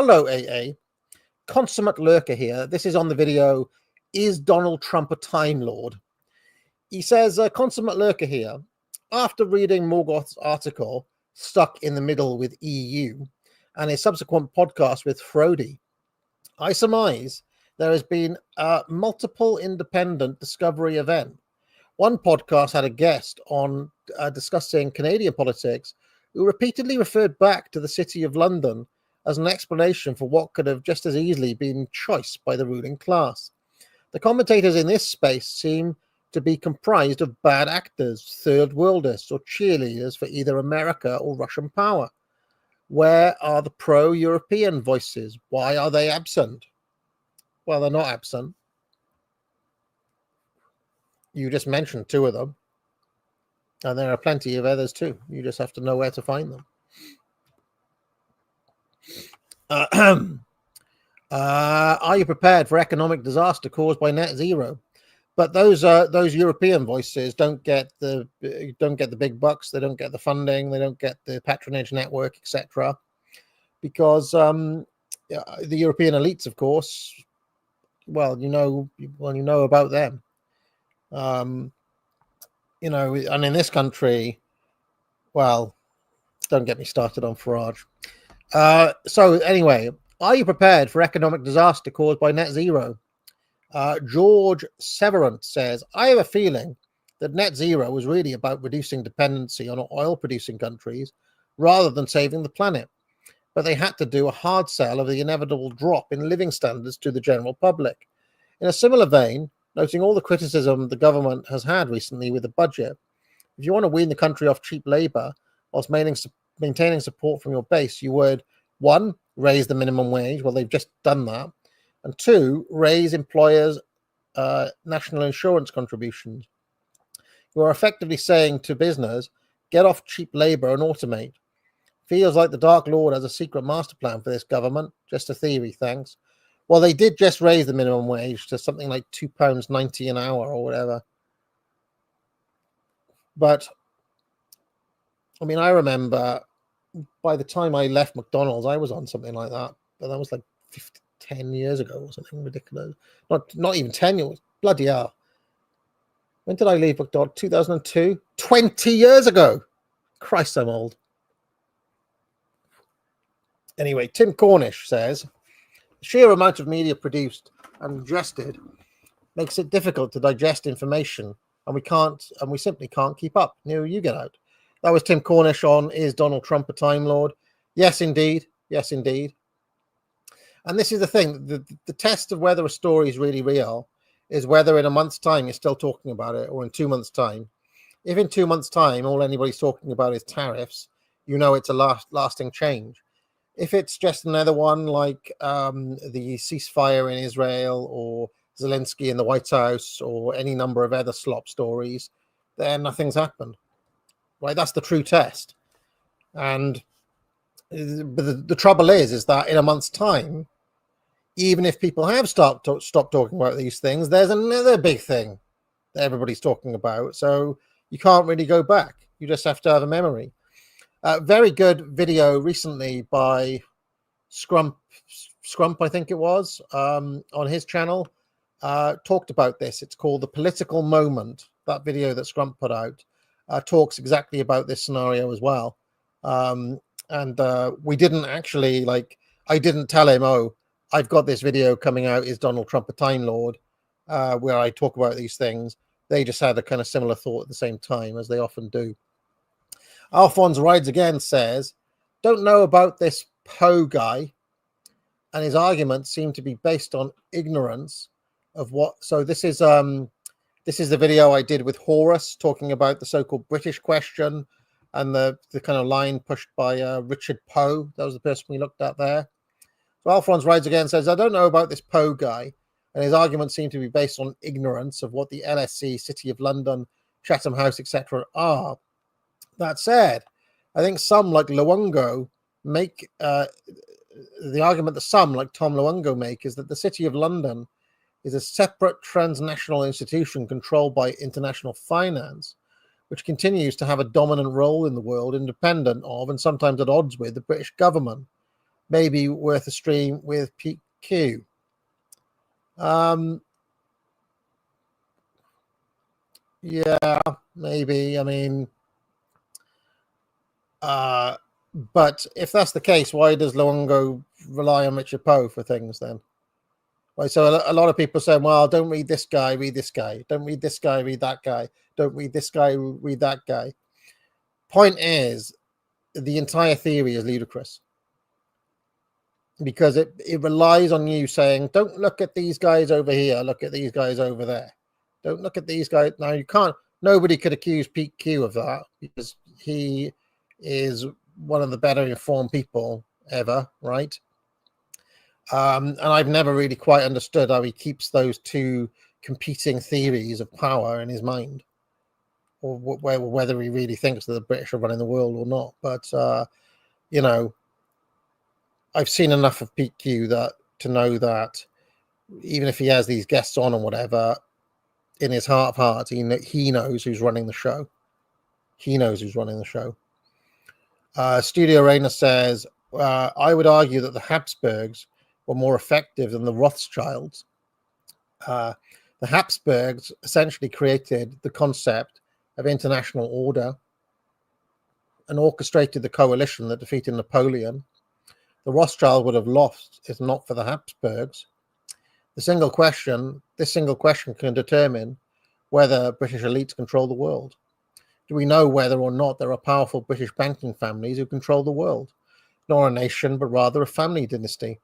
Hello, AA. Consummate lurker here. This is on the video, Is Donald Trump a Time Lord? He says, consummate lurker here. After reading Morgoth's article, Stuck in the Middle with EU, and his subsequent podcast with Frody, I surmise there has been a multiple independent discovery event. One podcast had a guest on discussing Canadian politics who repeatedly referred back to the City of London as an explanation for what could have just as easily been choice by the ruling class. The commentators in this space seem to be comprised of bad actors, third worldists, or cheerleaders for either America or Russian power. Where are the pro-European voices? Why are they absent? Well, they're not absent. You just mentioned two of them. And there are plenty of others too. You just have to know where to find them. Are you prepared for economic disaster caused by net zero? But those European voices don't get the big bucks. They don't get the funding. They don't get the patronage network, etc. Because the European elites, of course, well, you know about them. And in this country, well, don't get me started on Farage. So anyway, are you prepared for economic disaster caused by net zero? George Severant says, I have a feeling that net zero was really about reducing dependency on oil-producing countries rather than saving the planet. But they had to do a hard sell of the inevitable drop in living standards to the general public. In a similar vein, noting all the criticism the government has had recently with the budget, if you want to wean the country off cheap labour whilst maintaining support from your base, you would, 1, raise the minimum wage. Well, they've just done that. And 2, raise employers' national insurance contributions. You are effectively saying to business, get off cheap labour and automate. Feels like the Dark Lord has a secret master plan for this government. Just a theory, thanks. Well, they did just raise the minimum wage to something like £2.90 an hour or whatever. But, I mean, I remember by the time I left McDonald's, I was on something like that. But that was like 10 years ago or something ridiculous. Not even 10 years. Bloody hell. When did I leave McDonald's? 2002? 20 years ago. Christ, I'm old. Anyway, Tim Cornish says, the sheer amount of media produced and ingested makes it difficult to digest information, and we simply can't keep up. You get out. That was Tim Cornish on Is Donald Trump a Time Lord? Yes, indeed. Yes, indeed. And this is the thing. The test of whether a story is really real is whether in a month's time you're still talking about it, or in 2 months' time. If in 2 months' time all anybody's talking about is tariffs, you know it's a lasting change. If it's just another one like the ceasefire in Israel or Zelensky in the White House or any number of other slop stories, then nothing's happened. Right? That's the true test. And the trouble is that in a month's time, even if people have stopped talking about these things, there's another big thing that everybody's talking about. So you can't really go back. You just have to have a memory. Very good video recently by Scrump, I think it was, on his channel, talked about this. It's called The Political Moment. That video that Scrump put out talks exactly about this scenario as well. And we didn't actually, I didn't tell him, oh, I've got this video coming out, Is Donald Trump a Time Lord, where I talk about these things. They just had a kind of similar thought at the same time, as they often do. Alphonse Rides Again says, don't know about this Poe guy, and his arguments seem to be based on ignorance of what. So this is the video I did with Horus talking about the so-called British question and the kind of line pushed by Richard Poe. That was the person we looked at there. So Alphonse Rides Again says, I don't know about this Poe guy, and his arguments seem to be based on ignorance of what the LSE, City of London, Chatham House, etc. are. That said, I think some like Luongo make the argument that some like Tom Luongo make is that the City of London is a separate transnational institution controlled by international finance, which continues to have a dominant role in the world, independent of and sometimes at odds with the British government. maybe worth a stream with Pete Q. Yeah, maybe. I mean, but if that's the case, why does Luongo rely on Richard Poe for things then? Right, so a lot of people saying, well, don't read this guy, read this guy. Don't read this guy, read that guy. Don't read this guy, read that guy. Point is, the entire theory is ludicrous because it relies on you saying, don't look at these guys over here, look at these guys over there. Don't look at these guys. Now, you can't, nobody could accuse Pete Q of that because he is one of the better informed people ever, right? And I've never really quite understood how he keeps those two competing theories of power in his mind, or whether he really thinks that the British are running the world or not. But you know, I've seen enough of Pete Q to know that even if he has these guests on and whatever, in his heart of hearts, he knows who's running the show. He knows who's running the show. Studio Rainer says, I would argue that the Habsburgs were more effective than the Rothschilds. The Habsburgs essentially created the concept of international order and orchestrated the coalition that defeated Napoleon. The Rothschild would have lost if not for the Habsburgs. This single question can determine whether British elites control the world. Do we know whether or not there are powerful British banking families who control the world? Not a nation, but rather a family dynasty.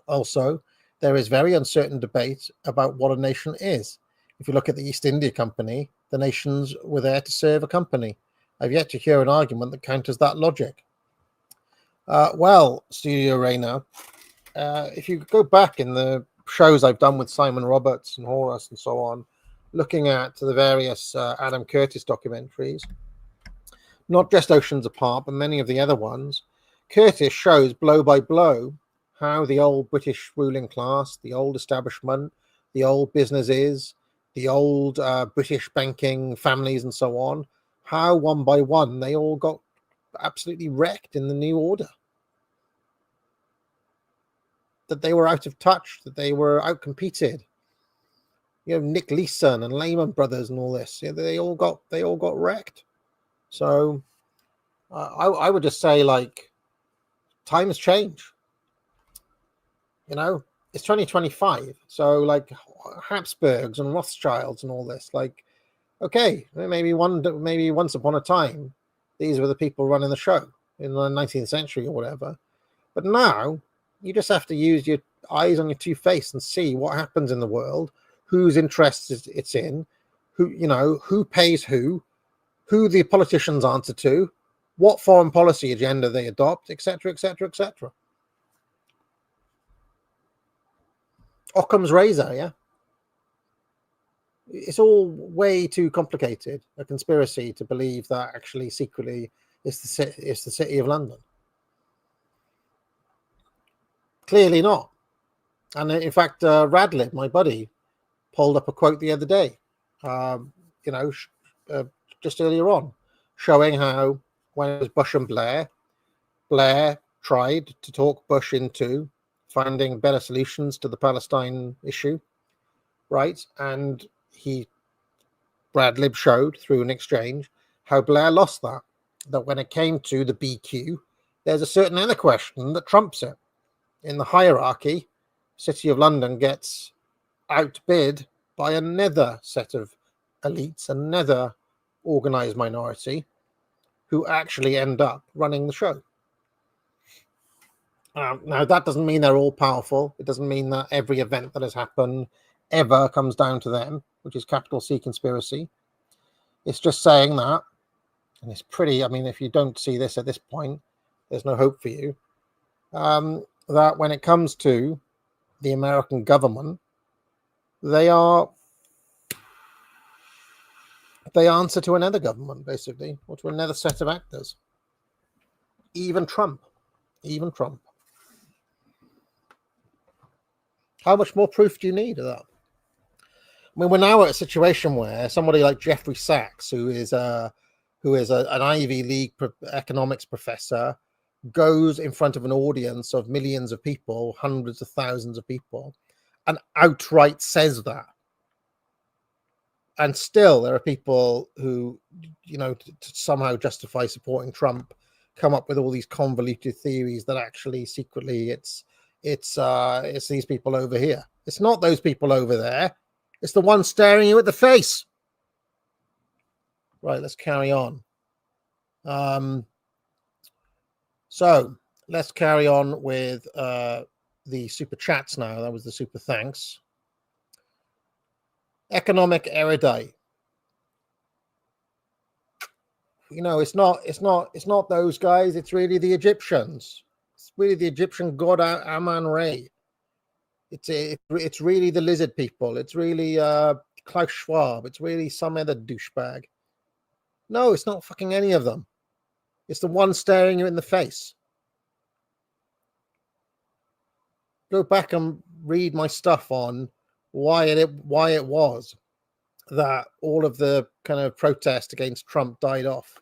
Also, there is very uncertain debate about what a nation is. If you look at the East India Company, the nations were there to serve a company. I've yet to hear an argument that counters that logic. Well, Studio Rainer, if you go back in the shows I've done with Simon Roberts and Horace and so on, looking at the various Adam Curtis documentaries, not just Oceans Apart, but many of the other ones, Curtis shows blow by blow how the old British ruling class, the old establishment, the old businesses, the old British banking families and so on, how one by one they all got absolutely wrecked in the new order. That they were out of touch, that they were outcompeted. You know, Nick Leeson and Lehman Brothers and all this. Yeah, they all got wrecked. So I would just say, like, times change. You know, it's 2025. So, like, Habsburgs and Rothschilds and all this, like, okay, maybe once upon a time, these were the people running the show in the 19th century or whatever. But now, you just have to use your eyes on your two face and see what happens in the world, whose interests it's in, who pays who the politicians answer to, what foreign policy agenda they adopt, etc., etc., etc. Occam's razor, yeah. It's all way too complicated, a conspiracy to believe that actually secretly it's the city of London. Clearly not. And in fact, Radlib, my buddy, pulled up a quote the other day, just earlier on, showing how when it was Bush and Blair tried to talk Bush into finding better solutions to the Palestine issue, right? And Radlib showed through an exchange how Blair lost that when it came to the BQ, there's a certain other question that trumps it. In the hierarchy, City of London gets outbid by another set of elites, another organized minority, who actually end up running the show. Now, that doesn't mean they're all powerful. It doesn't mean that every event that has happened ever comes down to them, which is capital C conspiracy. It's just saying that, and it's pretty, I mean, if you don't see this at this point, there's no hope for you, that when it comes to the American government, they answer to another government, basically, or to another set of actors. Even Trump. How much more proof do you need of that? I mean, we're now at a situation where somebody like Jeffrey Sachs, who is an Ivy League economics professor, goes in front of an audience of millions of people, hundreds of thousands of people, and outright says that. And still there are people who, to somehow justify supporting Trump, come up with all these convoluted theories that actually secretly it's these people over here. It's not those people over there. It's the one staring you at the face. Right, let's carry on. So let's carry on with the super chats now. That was the super thanks. Economic erudite. It's not those guys. It's really the Egyptians. It's really the Egyptian god Amun-Re. It's really the lizard people. It's really Klaus Schwab. It's really some other douchebag. No, it's not fucking any of them. It's the one staring you in the face. Go back and read my stuff on why it was that all of the kind of protest against Trump died off,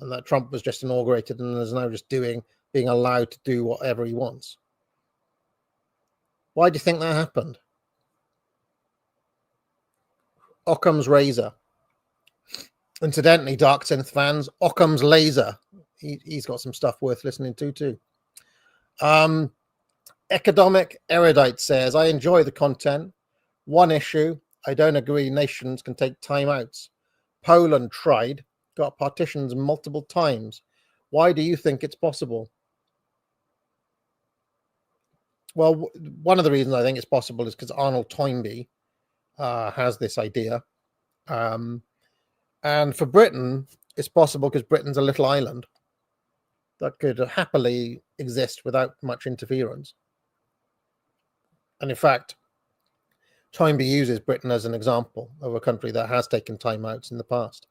and that Trump was just inaugurated and is now just being allowed to do whatever he wants. Why do you think that happened? Occam's razor. Incidentally, Dark Synth fans, Occam's laser. He's got some stuff worth listening to too. Economic erudite says, I enjoy the content. One issue, I don't agree nations can take timeouts. Poland tried, got partitions multiple times. Why do you think it's possible? Well, one of the reasons I think it's possible is because Arnold Toynbee has this idea. And for Britain, it's possible because Britain's a little island that could happily exist without much interference. And in fact, Toynbee uses Britain as an example of a country that has taken timeouts in the past.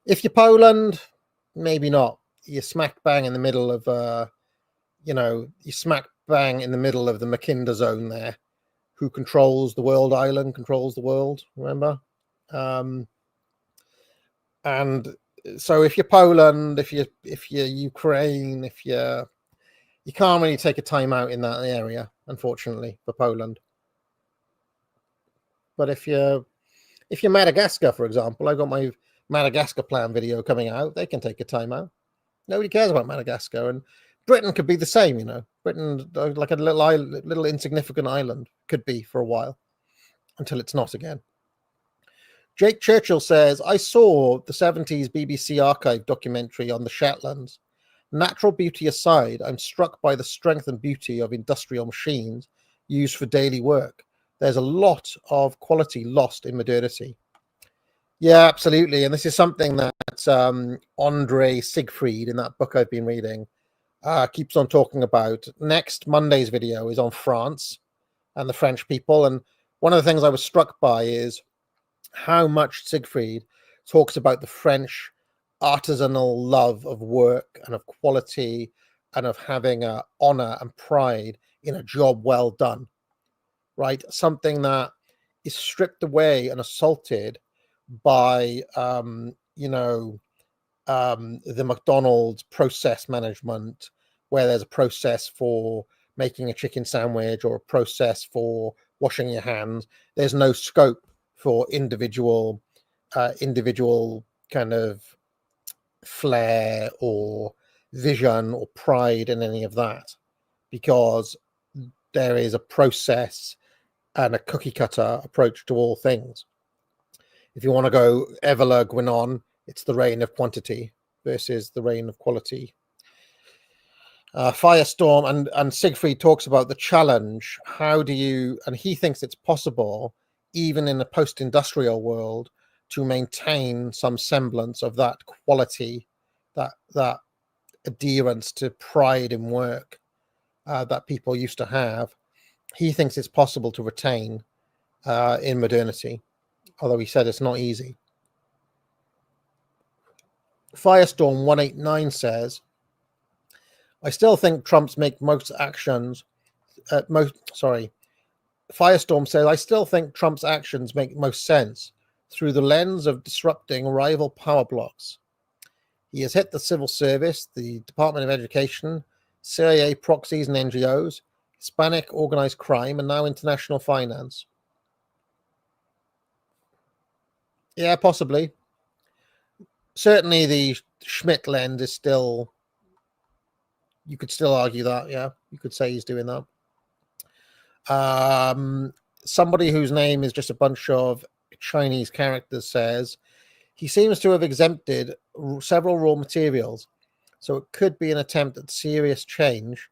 If you're Poland, maybe not. You're smack bang in the middle of, you smack bang in the middle of the Mackinder zone there. Who controls the world island, controls the world, remember? And so if you're Poland, if you're Ukraine, you can't really take a timeout in that area, unfortunately, for Poland. But if you're Madagascar, for example, I got my Madagascar plan video coming out. They can take a timeout. Nobody cares about Madagascar, and Britain could be the same. Britain, like a little insignificant island, could be for a while until it's not again. Jake Churchill says, I saw the 70s BBC archive documentary on the Shetlands. Natural beauty aside, I'm struck by the strength and beauty of industrial machines used for daily work. There's a lot of quality lost in modernity. Yeah, absolutely. And this is something that Andre Siegfried, in that book I've been reading, keeps on talking about. Next Monday's video is on France and the French people. And one of the things I was struck by is how much Siegfried talks about the French artisanal love of work and of quality and of having honor and pride in a job well done, right? Something that is stripped away and assaulted by, the McDonald's process management, where there's a process for making a chicken sandwich or a process for washing your hands. There's no scope for individual kind of flair or vision or pride in any of that, because there is a process and a cookie cutter approach to all things. If you want to go Evola Gwinon, it's the reign of quantity versus the reign of quality. Firestorm and Siegfried talks about the challenge. And he thinks it's possible, even in a post-industrial world, to maintain some semblance of that quality, that adherence to pride in work that people used to have. He thinks it's possible to retain in modernity, although he said it's not easy. Firestorm 189 says, I still think Trump's make most actions Firestorm says, I still think Trump's actions make most sense through the lens of disrupting rival power blocks. He has hit the civil service, the Department of Education, CIA proxies and NGOs, Hispanic organized crime, and now international finance. Yeah, possibly. Certainly the Schmidt lens is still, you could still argue that, yeah. You could say he's doing that. Somebody whose name is just a bunch of Chinese characters says, he seems to have exempted several raw materials, so it could be an attempt at serious change